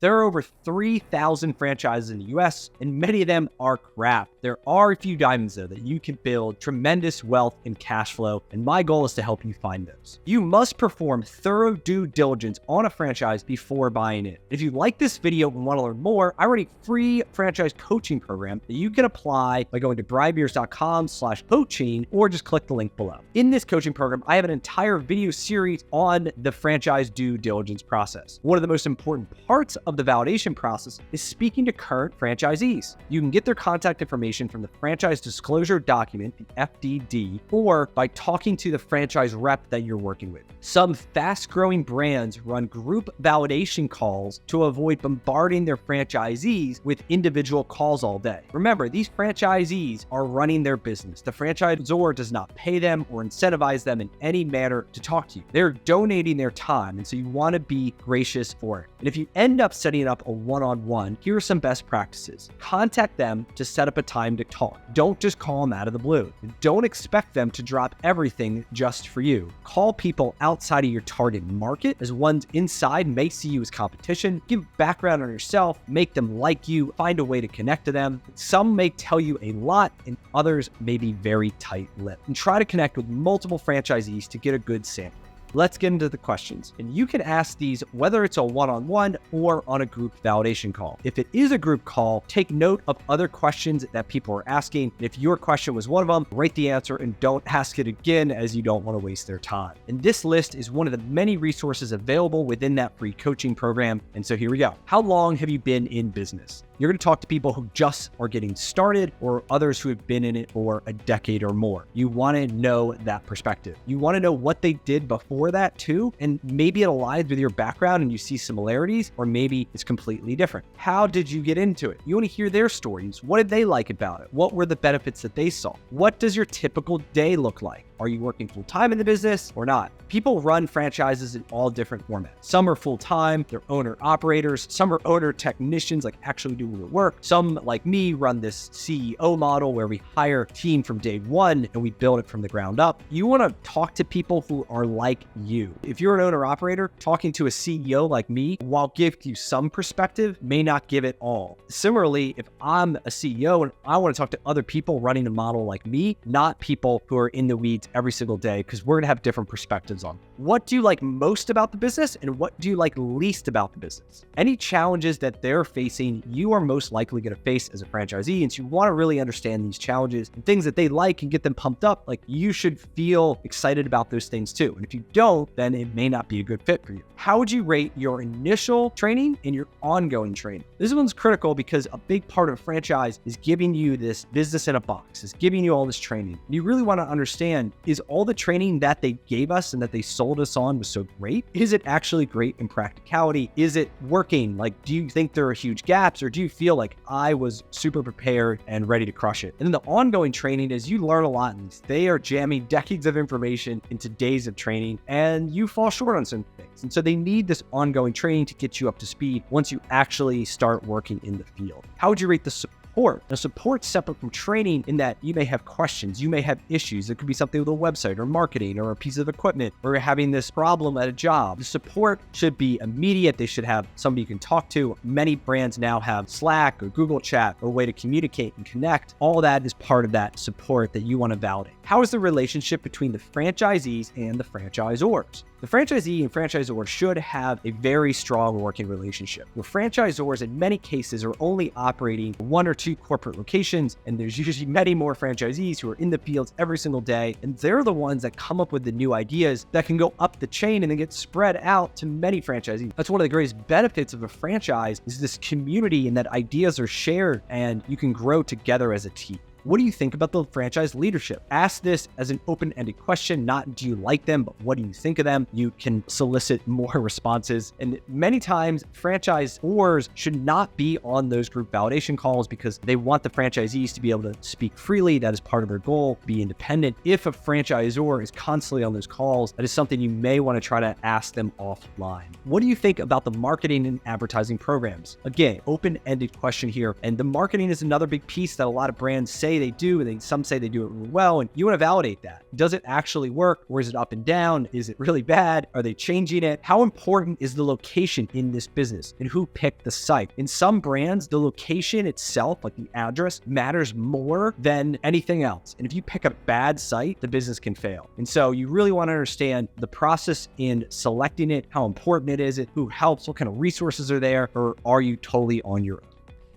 There are over 3,000 franchises in the US, and many of them are crap. There are a few diamonds, though, that you can build tremendous wealth and cash flow, and my goal is to help you find those. You must perform thorough due diligence on a franchise before buying it. If you like this video and want to learn more, I run a free franchise coaching program that you can apply by going to brianbeers.com/coaching or just click the link below. In this coaching program, I have an entire video series on the franchise due diligence process. One of the most important parts of the validation process is speaking to current franchisees. You can get their contact information from the franchise disclosure document, the FDD, or by talking to the franchise rep that you're working with. Some fast-growing brands run group validation calls to avoid bombarding their franchisees with individual calls all day. Remember, these franchisees are running their business. The franchisor does not pay them or incentivize them in any manner to talk to you. They're donating their time, and so you want to be gracious for it. And if you end up setting up a one-on-one, here are some best practices. Contact them to set up a time to talk. Don't just call them out of the blue. Don't expect them to drop everything just for you. Call people outside of your target market, as ones inside may see you as competition. Give background on yourself, make them like you, find a way to connect to them. Some may tell you a lot and others may be very tight-lipped. And try to connect with multiple franchisees to get a good sample. Let's get into the questions. And you can ask these whether it's a one-on-one or on a group validation call. If it is a group call, take note of other questions that people are asking. And if your question was one of them, write the answer and don't ask it again, as you don't want to waste their time. And this list is one of the many resources available within that free coaching program. And so here we go. How long have you been in business? You're going to talk to people who just are getting started or others who have been in it for a decade or more. You want to know that perspective. You want to know what they did before that too, and maybe it aligns with your background and you see similarities, or maybe it's completely different. How did you get into it? You want to hear their stories. What did they like about it? What were the benefits that they saw? What does your typical day look like? Are you working full-time in the business or not? People run franchises in all different formats. Some are full-time, they're owner-operators. Some are owner-technicians, like actually do the work. Some, like me, run this CEO model where we hire a team from day one and we build it from the ground up. You want to talk to people who are like you. If you're an owner-operator, talking to a CEO like me, while give you some perspective, may not give it all. Similarly, if I'm a CEO and I want to talk to other people running a model like me, not people who are in the weeds every single day, because we're going to have different perspectives on what do you like most about the business and what do you like least about the business. Any challenges that they're facing, you are most likely going to face as a franchisee. And so you want to really understand these challenges and things that they like and get them pumped up. Like, you should feel excited about those things too. And if you don't, then it may not be a good fit for you. How would you rate your initial training and your ongoing training? This one's critical because a big part of a franchise is giving you this business in a box, is giving you all this training. And you really want to understand, is all the training that they gave us and that they sold us on was so great? Is it actually great in practicality? Is it working? Like, do you think there are huge gaps, or do you feel like I was super prepared and ready to crush it? And then the ongoing training is you learn a lot in these. They are jamming decades of information into days of training and you fall short on some things. And so they need this ongoing training to get you up to speed once you actually start working in the field. How would you rate the support? Now, support's separate from training in that you may have questions, you may have issues. It could be something with a website or marketing or a piece of equipment, or you're having this problem at a job. The support should be immediate. They should have somebody you can talk to. Many brands now have Slack or Google Chat or a way to communicate and connect. All that is part of that support that you want to validate. How is the relationship between the franchisees and the franchisors? The franchisee and franchisor should have a very strong working relationship, where franchisors in many cases are only operating one or two corporate locations, and there's usually many more franchisees who are in the fields every single day, and they're the ones that come up with the new ideas that can go up the chain and then get spread out to many franchisees. That's one of the greatest benefits of a franchise, is this community, and that ideas are shared and you can grow together as a team. What do you think about the franchise leadership? Ask this as an open-ended question, not do you like them, but what do you think of them? You can solicit more responses. And many times franchisors should not be on those group validation calls because they want the franchisees to be able to speak freely. That is part of their goal, be independent. If a franchisor is constantly on those calls, that is something you may want to try to ask them offline. What do you think about the marketing and advertising programs? Again, open-ended question here. And the marketing is another big piece that a lot of brands say say they do, and some say they do it really well, and you want to validate that. Does it actually work, or is it up and down? Is it really bad? Are they changing it? How important is the location in this business, and who picked the site? In some brands, the location itself, like the address, matters more than anything else. And if you pick a bad site, the business can fail. And so you really want to understand the process in selecting it, how important it is, who helps, what kind of resources are there, or are you totally on your own?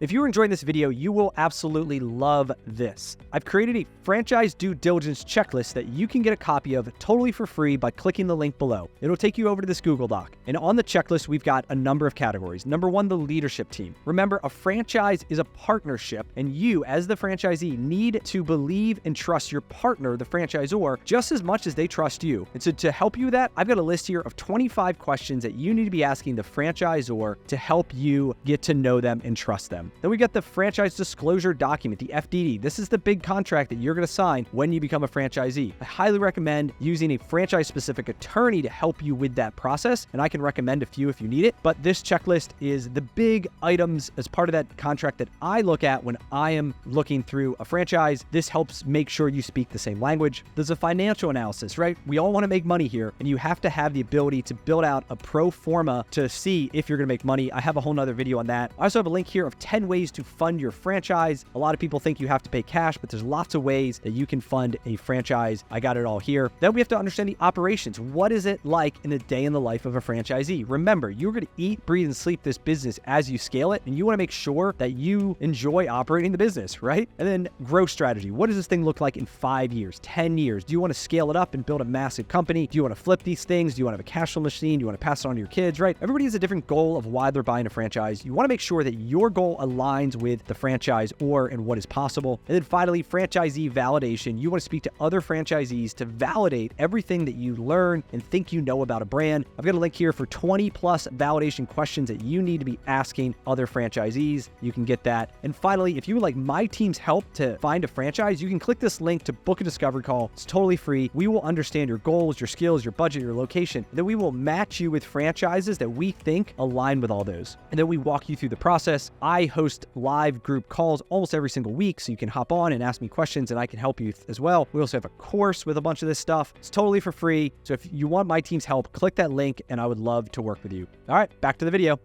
If you're enjoying this video, you will absolutely love this. I've created a franchise due diligence checklist that you can get a copy of totally for free by clicking the link below. It'll take you over to this Google Doc. And on the checklist, we've got a number of categories. Number one, the leadership team. Remember, a franchise is a partnership, and you, as the franchisee, need to believe and trust your partner, the franchisor, just as much as they trust you. And so to help you with that, I've got a list here of 25 questions that you need to be asking the franchisor to help you get to know them and trust them. Then we got the franchise disclosure document, the FDD. This is the big contract that you're going to sign when you become a franchisee. I highly recommend using a franchise-specific attorney to help you with that process, and I can recommend a few if you need it. But this checklist is the big items as part of that contract that I look at when I am looking through a franchise. This helps make sure you speak the same language. There's a financial analysis, right? We all want to make money here, and you have to have the ability to build out a pro forma to see if you're going to make money. I have a whole nother video on that. I also have a link here of 10 ways to fund your franchise. A lot of people think you have to pay cash, but there's lots of ways that you can fund a franchise. I got it all here. Then we have to understand the operations. What is it like in a day in the life of a franchisee? Remember, you're going to eat, breathe, and sleep this business as you scale it, and you want to make sure that you enjoy operating the business, right? And then growth strategy. What does this thing look like in 5 years, 10 years? Do you want to scale it up and build a massive company? Do you want to flip these things? Do you want to have a cash flow machine? Do you want to pass it on to your kids, right? Everybody has a different goal of why they're buying a franchise. You want to make sure that your goal aligns with the franchisor and what is possible. And then finally, franchisee validation. You want to speak to other franchisees to validate everything that you learn and think you know about a brand. I've got a link here for 20 plus validation questions that you need to be asking other franchisees. You can get that. And finally, if you would like my team's help to find a franchise, you can click this link to book a discovery call. It's totally free. We will understand your goals, your skills, your budget, your location. And then we will match you with franchises that we think align with all those. And then we walk you through the process. I host live group calls almost every single week, so you can hop on and ask me questions and I can help you as well. We also have a course with a bunch of this stuff. It's totally for free. So if you want my team's help, click that link and I would love to work with you. All right, back to the video.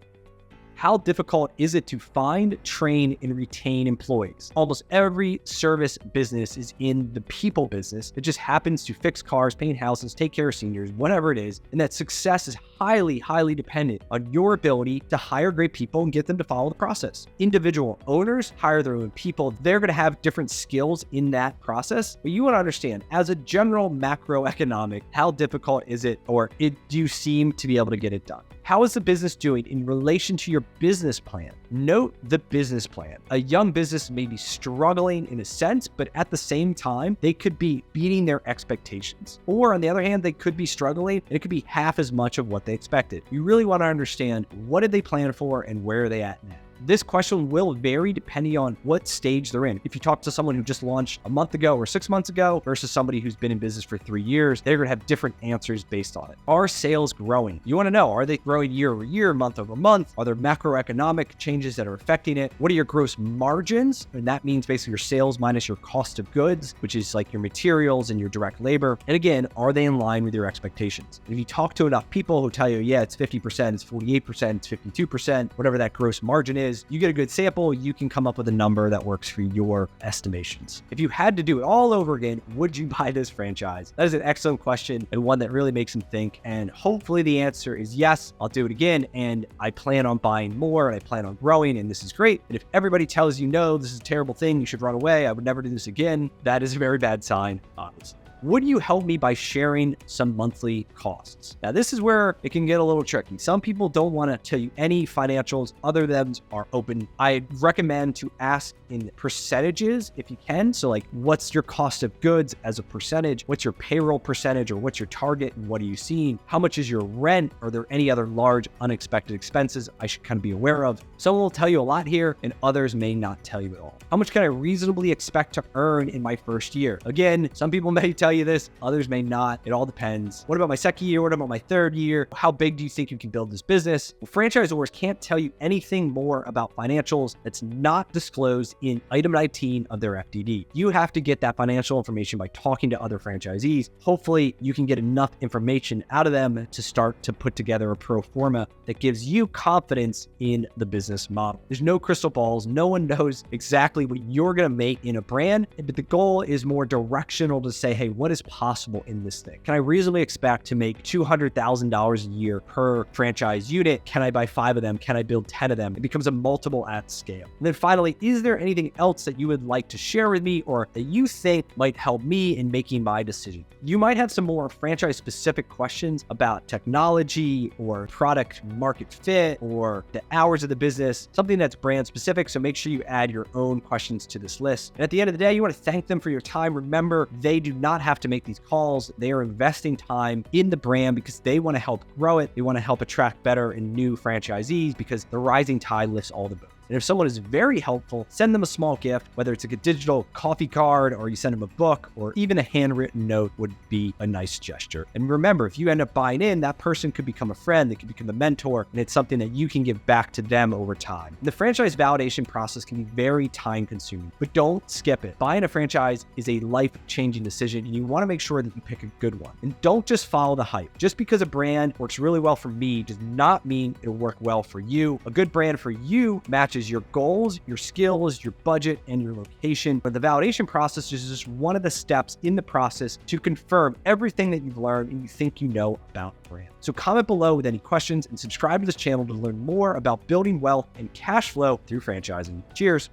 How difficult is it to find, train, and retain employees? Almost every service business is in the people business. It just happens to fix cars, paint houses, take care of seniors, whatever it is. And that success is highly, highly dependent on your ability to hire great people and get them to follow the process. Individual owners hire their own people. They're going to have different skills in that process. But you want to understand, as a general macroeconomic, how difficult is it, or do you seem to be able to get it done? How is the business doing in relation to your business plan? Note the business plan. A young business may be struggling in a sense, but at the same time, they could be beating their expectations. Or on the other hand, they could be struggling and it could be half as much of what they expected. You really want to understand, what did they plan for and where are they at now? This question will vary depending on what stage they're in. If you talk to someone who just launched a month ago or 6 months ago versus somebody who's been in business for 3 years, they're going to have different answers based on it. Are sales growing? You want to know, are they growing year over year, month over month? Are there macroeconomic changes that are affecting it? What are your gross margins? And that means basically your sales minus your cost of goods, which is like your materials and your direct labor. And again, are they in line with your expectations? If you talk to enough people who tell you, yeah, it's 50%, it's 48%, it's 52%, whatever that gross margin is, you get a good sample, you can come up with a number that works for your estimations. If you had to do it all over again, would you buy this franchise? That is an excellent question and one that really makes them think. And hopefully the answer is yes, I'll do it again. And I plan on buying more and I plan on growing and this is great. And if everybody tells you, no, this is a terrible thing, you should run away, I would never do this again, that is a very bad sign, obviously. Would you help me by sharing some monthly costs? Now, this is where it can get a little tricky. Some people don't want to tell you any financials. Other than are open. I recommend to ask in percentages if you can. So like, what's your cost of goods as a percentage? What's your payroll percentage, or what's your target? And what are you seeing? How much is your rent? Are there any other large unexpected expenses I should kind of be aware of? Some will tell you a lot here and others may not tell you at all. How much can I reasonably expect to earn in my first year? Again, some people may tell tell you this, others may not. It all depends. What about my second year? What about my third year? How big do you think you can build this business? Well, franchisors can't tell you anything more about financials that's not disclosed in item 19 of their FDD. You have to get that financial information by talking to other franchisees. Hopefully, you can get enough information out of them to start to put together a pro forma that gives you confidence in the business model. There's no crystal balls. No one knows exactly what you're going to make in a brand, but the goal is more directional to say, hey, what is possible in this thing? Can I reasonably expect to make $200,000 a year per franchise unit? Can I buy 5 of them? Can I build 10 of them? It becomes a multiple at scale. And then finally, is there anything else that you would like to share with me or that you think might help me in making my decision? You might have some more franchise specific questions about technology or product market fit or the hours of the business, something that's brand specific. So make sure you add your own questions to this list. And at the end of the day, you want to thank them for your time. Remember, they do not have to make these calls. They are investing time in the brand because they want to help grow it. They want to help attract better and new franchisees because the rising tide lifts all the boats. And if someone is very helpful, send them a small gift, whether it's like a digital coffee card or you send them a book or even a handwritten note would be a nice gesture. And remember, if you end up buying in, that person could become a friend, they could become a mentor, and it's something that you can give back to them over time. The franchise validation process can be very time consuming, but don't skip it. Buying a franchise is a life-changing decision, and you want to make sure that you pick a good one. And don't just follow the hype. Just because a brand works really well for me does not mean it'll work well for you. A good brand for you matches your goals, your skills, your budget, and your location. But the validation process is just one of the steps in the process to confirm everything that you've learned and you think you know about brand. So comment below with any questions and subscribe to this channel to learn more about building wealth and cash flow through franchising. Cheers.